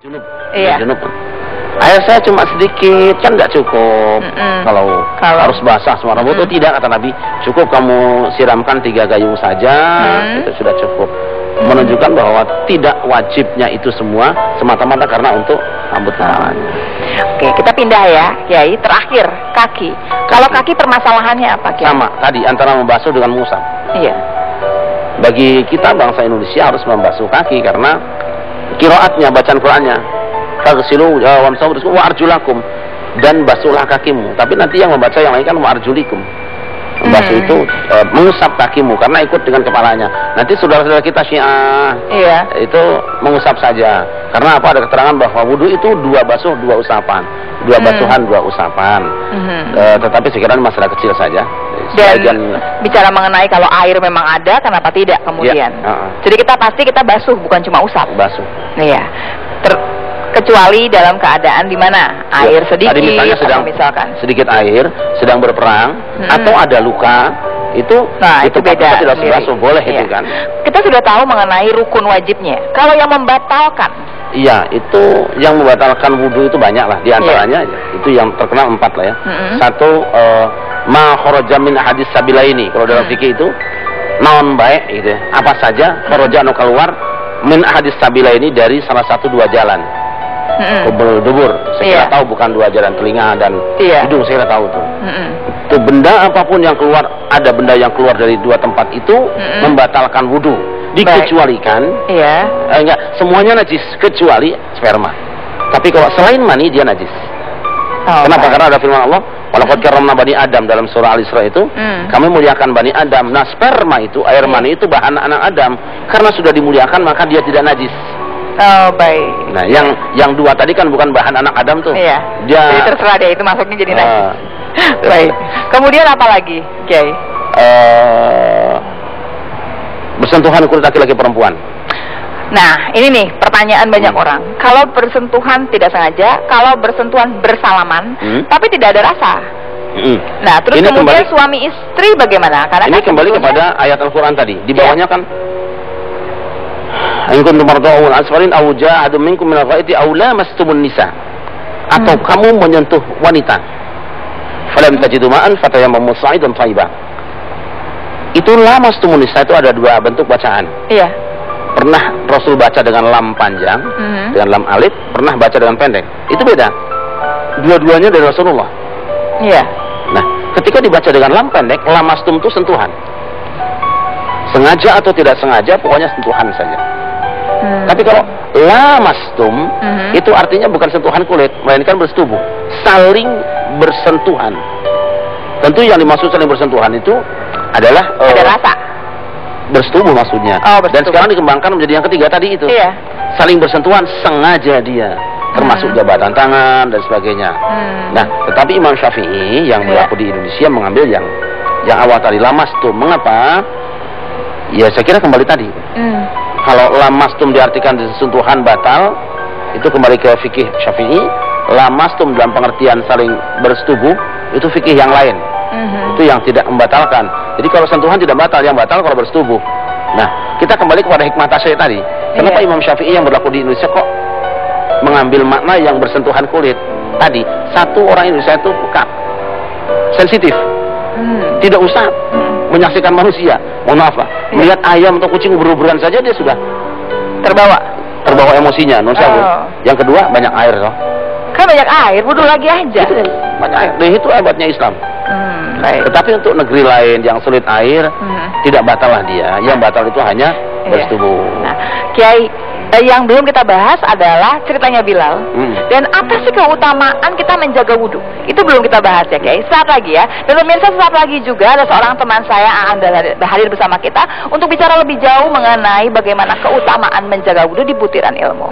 Junub. Iya. Junub. Air saya cuma sedikit, kan nggak cukup. Kalau harus basah semua rambut itu tidak, kata Nabi. Cukup kamu siramkan 3 gayung saja, itu sudah cukup. Menunjukkan bahwa tidak wajibnya itu semua semata-mata karena untuk rambut kepalanya. Oke, kita pindah ya, Kiai. Terakhir, kaki. Kalau kaki permasalahannya apa, Kiai? Sama, tadi antara membasuh dengan mengusap. Iya. Bagi kita bangsa Indonesia harus membasuh kaki karena qiraatnya, bacaan Qur'annya. Faghsilu wamsahu wa arjulakum, dan basuhlah kakimu. Tapi nanti yang membaca yang lain kan wa arjulikum. Membasuh itu mengusap kakimu karena ikut dengan kepalanya. Nanti saudara-saudara kita Syiah itu mengusap saja. Karena apa? Ada keterangan bahwa wudu itu 2 basuh 2 usapan, 2 basuhan 2 usapan. Tetapi sekiranya masalah kecil saja. Dan bicara mengenai kalau air memang ada, kenapa tidak kemudian? Jadi kita basuh, bukan cuma usap. Basuh. Iya. Kecuali dalam keadaan di mana air sedikit, tadi misalnya misalkan sedikit air, sedang berperang, atau ada luka, itu beda. Tidak basuh, boleh itu kan. Kita sudah tahu mengenai rukun wajibnya. Kalau yang membatalkan, iya, itu yang membatalkan wudhu itu banyak lah. Di antaranya itu yang terkenal 4 lah ya. Satu, ma kharaja min hadis sabilaini. Kalau dalam fikih itu naon baik gitu. Apa saja kharaja anu keluar min hadis sabilaini dari salah satu 2 jalan. Kubur, saya kira tahu, bukan 2 jalan, telinga dan hidung, saya kira tahu tuh. Itu benda apapun yang keluar, ada benda yang keluar dari 2 tempat itu membatalkan wudhu. Dikecualikan, enggak, semuanya najis kecuali sperma. Tapi kalau selain mani dia najis. Kenapa? Karena ada firman Allah, walaqad karramna bani Adam dalam surah Al-Isra itu, kami muliakan bani Adam. Nah, sperma itu, air mani itu bahan anak Adam. Karena sudah dimuliakan maka dia tidak najis. Oh, baik. Nah, yang 2 tadi kan bukan bahan anak Adam tuh. Iya. Jadi terserah dia itu masuknya jadi najis. Baik. Kemudian apa lagi, Kiai? Bersentuhan kulit laki-laki perempuan. Nah, ini nih pertanyaan banyak orang. Kalau bersentuhan tidak sengaja, kalau bersentuhan bersalaman, tapi tidak ada rasa. Nah, terus ini kemudian suami istri bagaimana? Karena ini kembali kepada ayat Al-Quran tadi. Di bawahnya kan in kuntum marda'un asfarin aw ja'adum minkum minal ghaiti aw lamastumun nisa, atau kamu menyentuh wanita, falam tajidu ma'an fatayammamu sa'idan thayyiban. Itu lamastumun nisa itu ada 2 bentuk bacaan. Iya. Pernah Rasul baca dengan lam panjang, dengan lam alif, pernah baca dengan pendek. Itu beda. Dua-duanya dari Rasulullah. Iya. Nah, ketika dibaca dengan lam pendek, lamastum itu sentuhan. Sengaja atau tidak sengaja, pokoknya sentuhan saja. Tapi kalau lamastum, itu artinya bukan sentuhan kulit, melainkan bersetubuh, saling bersentuhan. Tentu yang dimaksud saling bersentuhan itu adalah ada rasa. Bersetubuh maksudnya. Dan sekarang dikembangkan menjadi yang ketiga tadi itu. Saling bersentuhan sengaja dia, termasuk jabatan tangan dan sebagainya. Nah, tetapi Imam Syafi'i yang berlaku di Indonesia mengambil yang awal tadi, lamastum. Mengapa? Ya saya kira kembali tadi. Kalau lamastum diartikan sentuhan batal, itu kembali ke fikih Syafi'i. Lamastum dalam pengertian saling bersetubuh, itu fikih yang lain. Itu yang tidak membatalkan. Jadi kalau sentuhan tidak batal, yang batal kalau bersetubuh. Nah, kita kembali kepada hikmah tasyri' tadi. Kenapa Imam Syafi'i yang berlaku di Indonesia kok mengambil makna yang bersentuhan kulit? Tadi, satu orang Indonesia itu peka, sensitif, tidak usah menyaksikan manusia. Mohon maaf lah, melihat ayam atau kucing ubur-uburan saja dia sudah terbawa emosinya. Yang kedua, banyak air loh. Kan banyak air, wudhu lagi aja. Banyak air. Dan itu hebatnya Islam. Tetapi untuk negeri lain yang sulit air, tidak batal lah dia. Yang batal itu hanya bersetubuh. Nah, Kiai, yang belum kita bahas adalah ceritanya Bilal. Dan apa sih keutamaan kita menjaga wudhu? Itu belum kita bahas ya, Kiai. Saat lagi ya. Dan pemirsa, saat lagi juga ada seorang teman saya yang akan hadir bersama kita untuk bicara lebih jauh mengenai bagaimana keutamaan menjaga wudhu di Butiran Ilmu.